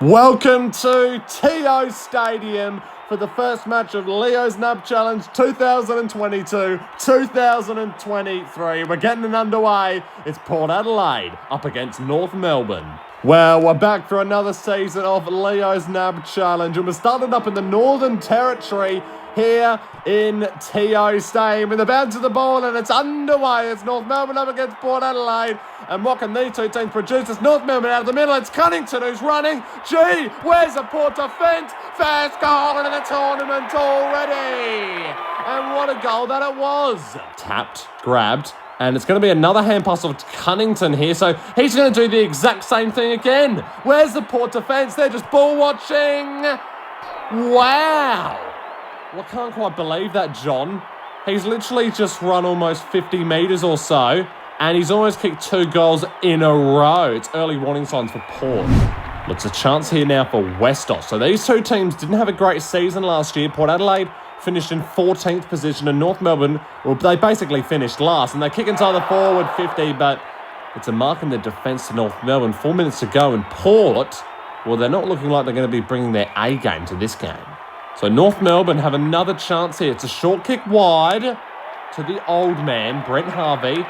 Welcome to TIO Stadium for the first match of Leo's NAB Challenge 2022-2023. We're getting it underway. It's Port Adelaide up against North Melbourne. Well, we're back for another season of Leo's NAB Challenge, and we're starting up in the Northern Territory here in TIO Stadium. With the bounce of the ball, and it's underway. It's North Melbourne up against Port Adelaide. And what can these two teams produce? It's North Melbourne out of the middle. It's Cunnington who's running. Gee, where's the Port defence? First goal into the tournament already. And what a goal that it was. Tapped, grabbed, and it's going to be another hand pass of Cunnington here. So he's going to do the exact same thing again. Where's the Port defence? They're just ball watching. Wow. Well, I can't quite believe that, John. He's literally just run almost 50 metres or so, and he's almost kicked 2 goals in a row. It's early warning signs for Port. Looks a chance here now for Westos. So these two teams didn't have a great season last year. Port Adelaide finished in 14th position, and North Melbourne, well, they basically finished last, and they kick inside the forward 50, but it's a mark in the defence to North Melbourne. 4 minutes to go, and Port, well, they're not looking like they're going to be bringing their A game to this game. So North Melbourne have another chance here. It's a short kick wide to the old man, Brent Harvey.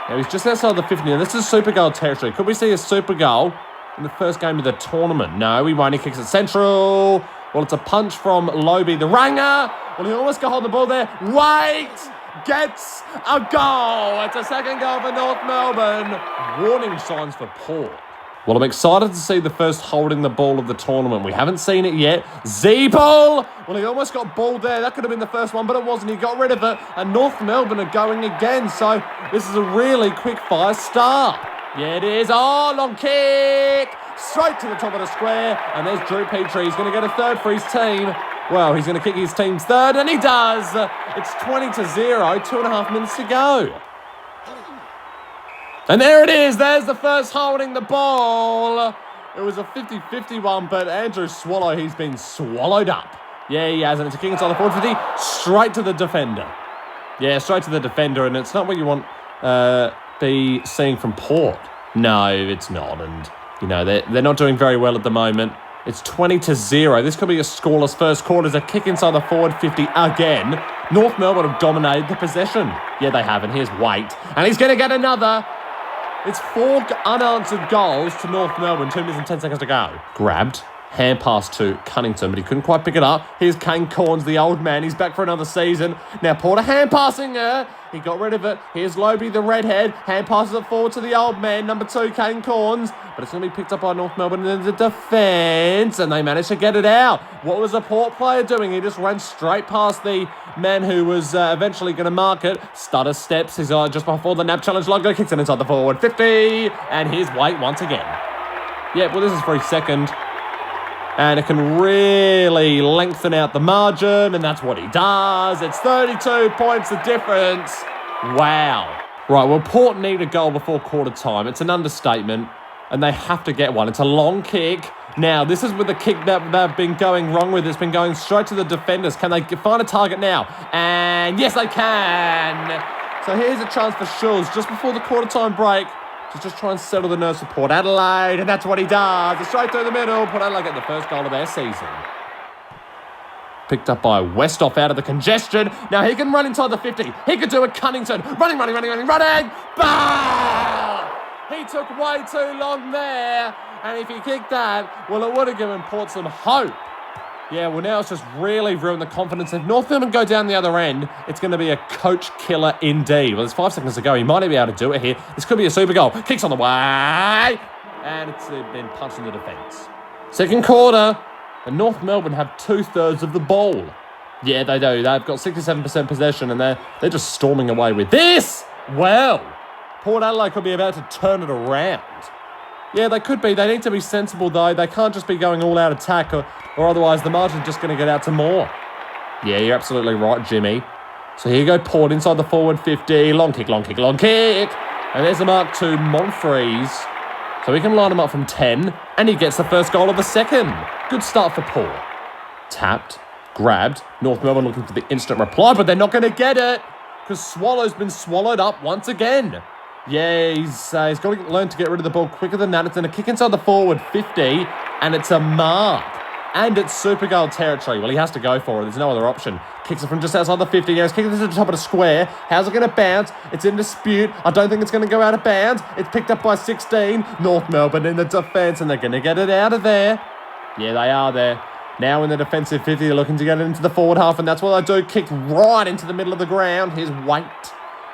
Now he's just outside the 50. Now this is super goal territory. Could we see a super goal in the first game of the tournament? No, he won't. He kicks it central. Well, it's a punch from Lobie, the ranger. Well, he almost got hold of the ball there. Wait! Gets a goal. It's a second goal for North Melbourne. Warning signs for Port. Well, I'm excited to see the first holding the ball of the tournament. We haven't seen it yet. Z-ball! Well, he almost got balled there. That could have been the first one, but it wasn't. He got rid of it, and North Melbourne are going again. So this is a really quick-fire start. Yeah, it is. Oh, long kick! Straight to the top of the square, and there's Drew Petrie. He's going to get a third for his team. Well, he's going to kick his team's third, and he does. It's 20-0, 2.5 minutes to go. And there it is. There's the first holding the ball. It was a 50-50 one, but Andrew Swallow, he's been swallowed up. Yeah, he has, and it's a kick inside the forward 50, straight to the defender. Yeah, straight to the defender, and it's not what you want be seeing from Port. No, it's not, and, you know, they're not doing very well at the moment. It's 20-0. This could be a scoreless first quarter. There's a kick inside the forward 50 again. North Melbourne have dominated the possession. Yeah, they have, and here's Waite, and he's going to get another. It's 4 unanswered goals to North Melbourne. 2 minutes and 10 seconds to go. Grabbed. Hand pass to Cunnington, but he couldn't quite pick it up. Here's Kane Corns, the old man. He's back for another season. Now Porter hand passing her. He got rid of it. Here's Lobie, the redhead. Hand passes it forward to the old man, number 2, Kane Corns. But it's going to be picked up by North Melbourne in the defence, and they managed to get it out. What was the Port player doing? He just ran straight past the man who was eventually going to mark it. Stutter steps. He's just before the NAB Challenge logo. Kicks it inside the forward 50. And here's Waite once again. Yeah, well, this is for his second. And it can really lengthen out the margin, and that's what he does. It's 32 points the difference. Wow. Right, well, Port need a goal before quarter time. It's an understatement, and they have to get one. It's a long kick. Now, this is with the kick that they've been going wrong with. It's been going straight to the defenders. Can they find a target now? And yes, they can. So here's a chance for Schulz just before the quarter time break to just try and settle the nerves for Port Adelaide, and that's what he does. It's straight through the middle. Port Adelaide get the first goal of their season. Picked up by Westhoff out of the congestion. Now he can run inside the 50. He could do it. Cunnington. Running. Bang! He took way too long there, and if he kicked that, well, it would have given Port some hope. Yeah, well, now it's just really ruined the confidence. If North Melbourne go down the other end, it's going to be a coach killer indeed. Well, there's 5 seconds to go. He might be able to do it here. This could be a super goal. Kicks on the way. And it's been punched in the defence. Second quarter, and North Melbourne have 2/3 of the ball. Yeah, they do. They've got 67% possession, and they're just storming away with this. Well, Port Adelaide could be about to turn it around. Yeah, they could be. They need to be sensible, though. They can't just be going all-out attack, or otherwise the margin's just going to get out to more. Yeah, you're absolutely right, Jimmy. So here you go, Port inside the forward 50. Long kick. And there's the mark to Monfries. So he can line him up from 10, and he gets the first goal of the second. Good start for Port. Tapped, grabbed. North Melbourne looking for the instant reply, but they're not going to get it because Swallow's been swallowed up once again. Yeah, he's got to learn to get rid of the ball quicker than that. It's in a kick inside the forward 50. And it's a mark. And it's super goal territory. Well, he has to go for it. There's no other option. Kicks it from just outside the 50. Goes kicking it to the top of the square. How's it going to bounce? It's in dispute. I don't think it's going to go out of bounds. It's picked up by 16. North Melbourne in the defence, and they're going to get it out of there. Yeah, they are there. Now in the defensive 50, they're looking to get it into the forward half, and that's what they do. Kick right into the middle of the ground. Here's Waite.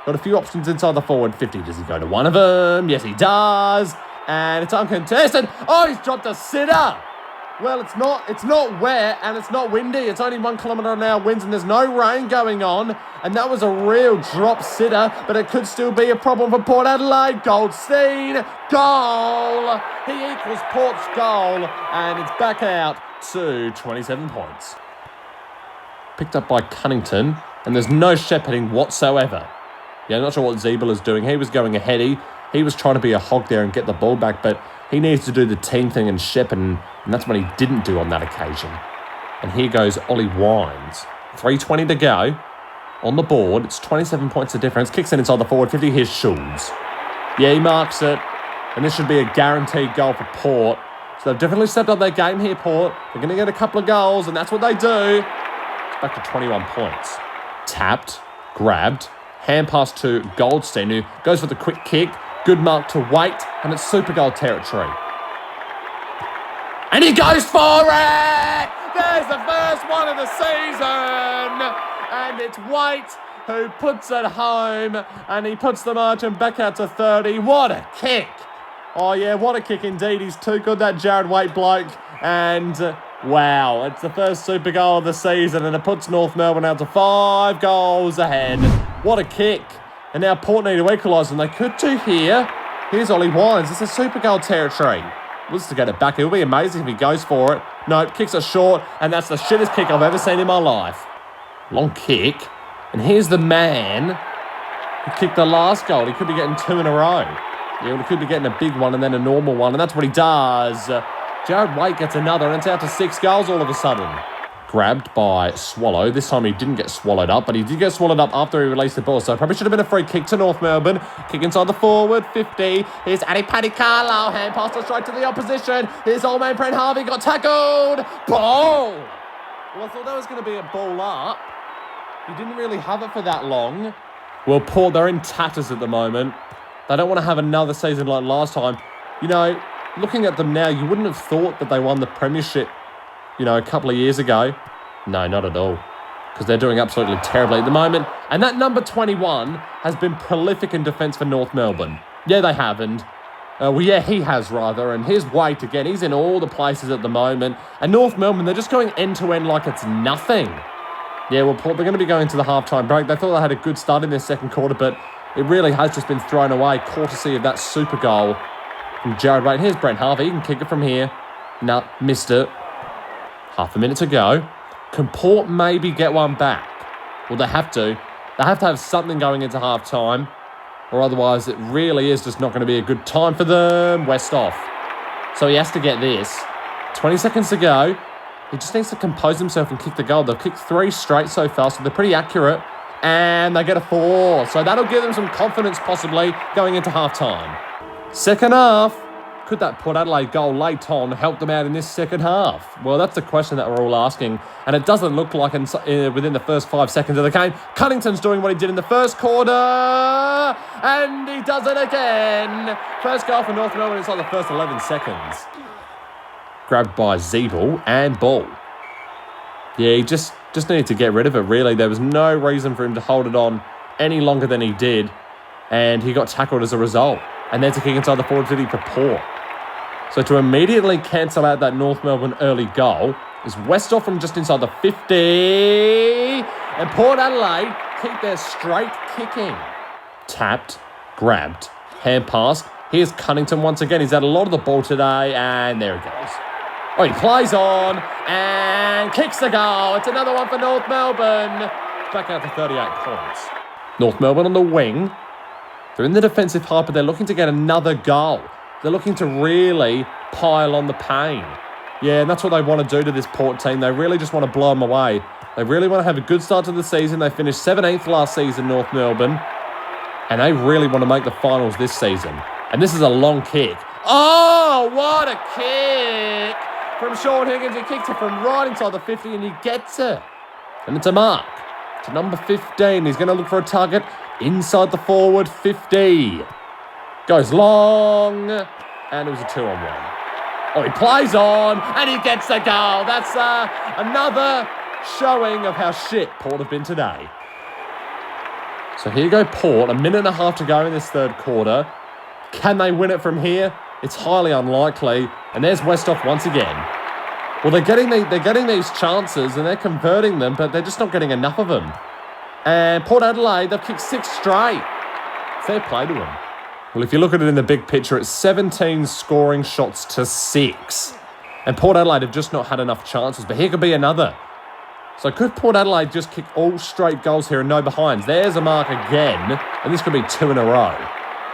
Got a few options inside the forward 50. Does he go to one of them? Yes, he does. And it's uncontested. Oh, he's dropped a sitter. Well, it's not wet and it's not windy. It's only 1 kilometre an hour winds and there's no rain going on. And that was a real drop sitter, but it could still be a problem for Port Adelaide. Goldstein, goal. He equals Port's goal and it's back out to 27 points. Picked up by Cunnington and there's no shepherding whatsoever. Yeah, I'm not sure what Zeeble is doing. He was going ahead. He was trying to be a hog there and get the ball back, but he needs to do the team thing and shepherd, and that's what he didn't do on that occasion. And here goes Ollie Wines. 3:20 to go on the board. It's 27 points of difference. Kicks it inside the forward 50. Here's Schulz. Yeah, he marks it. And this should be a guaranteed goal for Port. So they've definitely stepped up their game here, Port. They're going to get a couple of goals, and that's what they do. It's back to 21 points. Tapped, grabbed, hand pass to Goldstein, who goes for the quick kick. Good mark to Waite, and it's super goal territory. And he goes for it! There's the first one of the season! And it's Waite who puts it home, and he puts the margin back out to 30. What a kick! Oh yeah, what a kick indeed. He's too good, that Jared Waite bloke. And wow, it's the first super goal of the season, and it puts North Melbourne out to 5 goals ahead. What a kick. And now Port need to equalise, and they could do here. Here's Ollie Wines. It's a super goal territory. Wants to get it back. It will be amazing if he goes for it. No, kicks it short, and that's the shittest kick I've ever seen in my life. Long kick. And here's the man who kicked the last goal. He could be getting 2 in a row. Yeah, well, he could be getting a big one and then a normal one, and that's what he does. Jared Waite gets another, and it's out to 6 goals all of a sudden. Grabbed by Swallow. This time he didn't get swallowed up, but he did get swallowed up after he released the ball. So it probably should have been a free kick to North Melbourne. Kick inside the forward 50. Here's Addy Carlisle. Hand pass straight to the opposition. Here's old man Brent Harvey. Got tackled. Ball. Well, I thought that was going to be a ball up. He didn't really have it for that long. Well, Port, they're in tatters at the moment. They don't want to have another season like last time. You know, looking at them now, you wouldn't have thought that they won the premiership, you know, a couple of years ago. No, not at all. Because they're doing absolutely terribly at the moment. And that number 21 has been prolific in defence for North Melbourne. Yeah, they haven't. He has, rather. And here's Waite again. He's in all the places at the moment. And North Melbourne, they're just going end-to-end like it's nothing. Yeah, well, Port, they're going to be going to the halftime break. They thought they had a good start in their second quarter, but it really has just been thrown away, courtesy of that super goal from Jared Waite. Here's Brent Harvey. He can kick it from here. No, missed it. Half a minute to go. Can Port maybe get one back? Well, they have to. They have to have something going into half-time, or otherwise it really is just not going to be a good time for them. West off. So he has to get this. 20 seconds to go. He just needs to compose himself and kick the goal. They've kicked 3 straight so far, so they're pretty accurate. And they get a 4. So that'll give them some confidence, possibly, going into half-time. Second half. Could that Port Adelaide goal late on help them out in this second half? Well, that's the question that we're all asking. And it doesn't look like within the first 5 seconds of the game. Cunnington's doing what he did in the first quarter. And he does it again. First goal for North Melbourne inside the first 11 seconds. Grabbed by Zeeble and ball. Yeah, he just needed to get rid of it, really. There was no reason for him to hold it on any longer than he did. And he got tackled as a result. And then to kick inside the forward 50 for Port. So to immediately cancel out that North Melbourne early goal is Westhoff from just inside the 50. And Port Adelaide keep their straight kicking. Tapped, grabbed, hand passed. Here's Cunnington once again. He's had a lot of the ball today. And there he goes. Oh, he plays on and kicks the goal. It's another one for North Melbourne. It's back out to 38 points. North Melbourne on the wing. They're in the defensive half, but they're looking to get another goal. They're looking to really pile on the pain. Yeah, and that's what they want to do to this Port team. They really just want to blow them away. They really want to have a good start to the season. They finished 17th last season, North Melbourne. And they really want to make the finals this season. And this is a long kick. Oh, what a kick! from Sean Higgins. He kicks it from right inside the 50 and he gets it. And it's a mark to number 15. He's going to look for a target inside the forward 50. Goes long. And it was a 2-on-1. Oh, he plays on and he gets the goal. That's another showing of how shit Port have been today. So here you go, Port. 1.5 minutes to go in this third quarter. Can they win it from here? It's highly unlikely. And there's Westhoff once again. Well, they're getting these chances and they're converting them, but they're just not getting enough of them. And Port Adelaide, they've kicked 6 straight. Fair play to them. Well, if you look at it in the big picture, it's 17 scoring shots to 6. And Port Adelaide have just not had enough chances, but here could be another. So could Port Adelaide just kick all straight goals here and no behinds? There's a mark again, and this could be 2 in a row.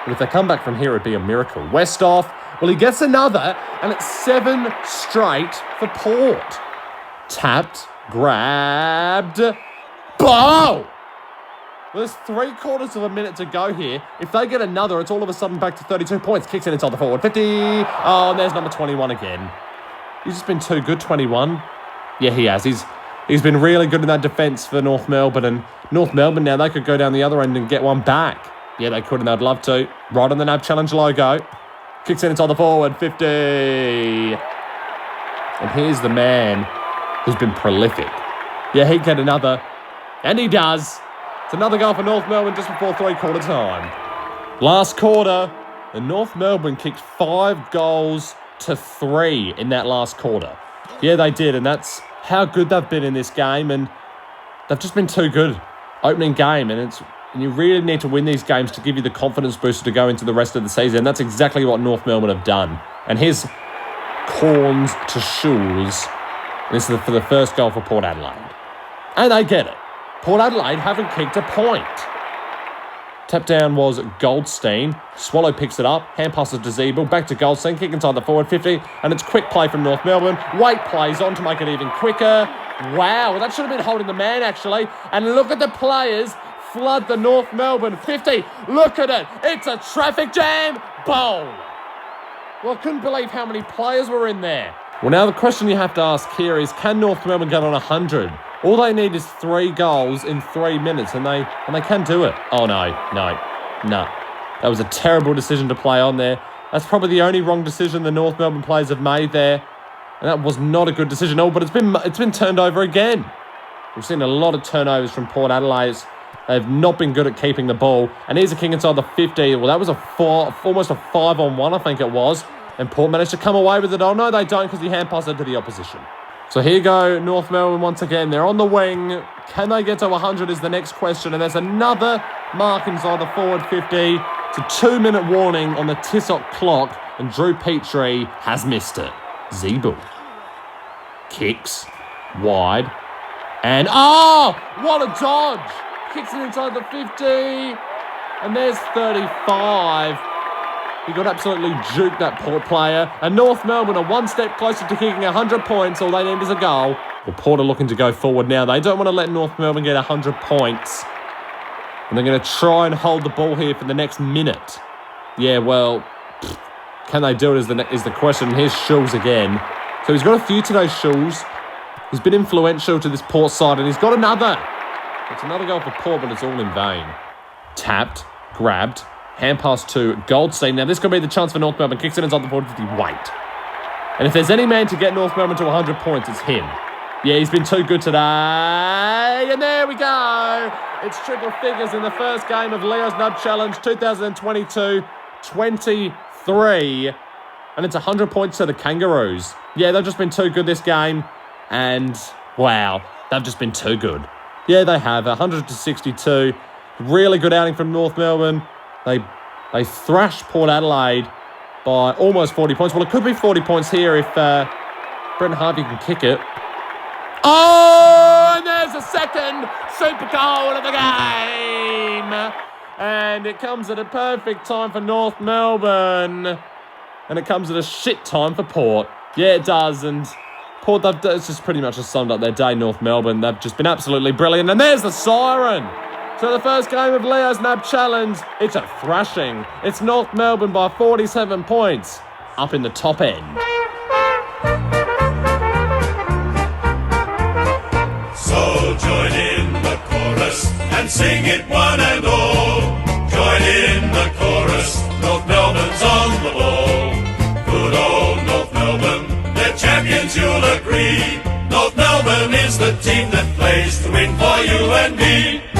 And if they come back from here, it'd be a miracle. Westhoff, well, he gets another, and it's 7 straight for Port. Tapped, grabbed, bow! Well, there's 3/4 of a minute to go here. If they get another, it's all of a sudden back to 32 points. Kicks it inside the forward 50. Oh, and there's number 21 again. He's just been too good, 21. Yeah, he has. He's been really good in that defence for North Melbourne. And North Melbourne now, they could go down the other end and get one back. Yeah, they could, and they'd love to. Right on the NAB Challenge logo. Kicks it inside the forward 50. And here's the man who's been prolific. Yeah, he'd get another. And he does. It's another goal for North Melbourne just before 3/4 time. Last quarter, and North Melbourne kicked 5 goals to 3 in that last quarter. Yeah, they did, and that's how good they've been in this game, and they've just been too good. Opening game, and you really need to win these games to give you the confidence booster to go into the rest of the season, and that's exactly what North Melbourne have done. And here's Corns to Schulz. This is for the first goal for Port Adelaide. And they get it. Port Adelaide haven't kicked a point. Tap down was Goldstein. Swallow picks it up. Hand passes to Zeeble. Back to Goldstein. Kick inside the forward 50. And it's quick play from North Melbourne. Waite plays on to make it even quicker. Wow, that should have been holding the man, actually. And look at the players flood the North Melbourne 50. Look at it. It's a traffic jam. Boom. Well, I couldn't believe how many players were in there. Well, now the question you have to ask here is, can North Melbourne get on 100? All they need is 3 goals in 3 minutes, and they can do it. Oh, no. That was a terrible decision to play on there. That's probably the only wrong decision the North Melbourne players have made there. And that was not a good decision. Oh, but it's been turned over again. We've seen a lot of turnovers from Port Adelaide. They've not been good at keeping the ball. And here's a kick inside the 50. Well, that was almost a 5-on-1, I think it was. And Port managed to come away with it. Oh, no, they don't, because he hand passed it to the opposition. So here you go, North Melbourne once again. They're on the wing. Can they get to 100 is the next question. And there's another mark inside the forward 50. It's a 2-minute warning on the Tissot clock. And Drew Petrie has missed it. Zeeble kicks wide. And, oh, what a dodge. Kicks it inside the 50. And there's 35. He got absolutely juked, that Port player. And North Melbourne are one step closer to kicking 100 points. All they need is a goal. Well, Port are looking to go forward now. They don't want to let North Melbourne get 100 points. And they're going to try and hold the ball here for the next minute. Yeah, well, can they do it is the question. Here's Schulz again. So he's got a few today, Schulz. He's been influential to this Port side, and he's got another. It's another goal for Port, but it's all in vain. Tapped, grabbed, hand pass to Goldstein. Now, this could be the chance for North Melbourne. Kicks it inside the 40-50. Waite. And if there's any man to get North Melbourne to 100 points, it's him. Yeah, he's been too good today. And there we go. It's triple figures in the first game of Leo's NAB Challenge 2022-23. And it's 100 points to the Kangaroos. Yeah, they've just been too good this game. And, wow, they've just been too good. Yeah, they have. 100-62. Really good outing from North Melbourne. They thrashed Port Adelaide by almost 40 points. Well, it could be 40 points here if Brent Harvey can kick it. Oh, and there's a second super goal of the game. And it comes at a perfect time for North Melbourne. And it comes at a shit time for Port. Yeah, it does. And Port, it's just pretty much summed up their day, North Melbourne. They've just been absolutely brilliant. And there's the siren. So the first game of Leo's NAB Challenge, it's a thrashing. It's North Melbourne by 47 points, up in the top end. champions, you'll agree. North Melbourne is the team that plays to win for you and me.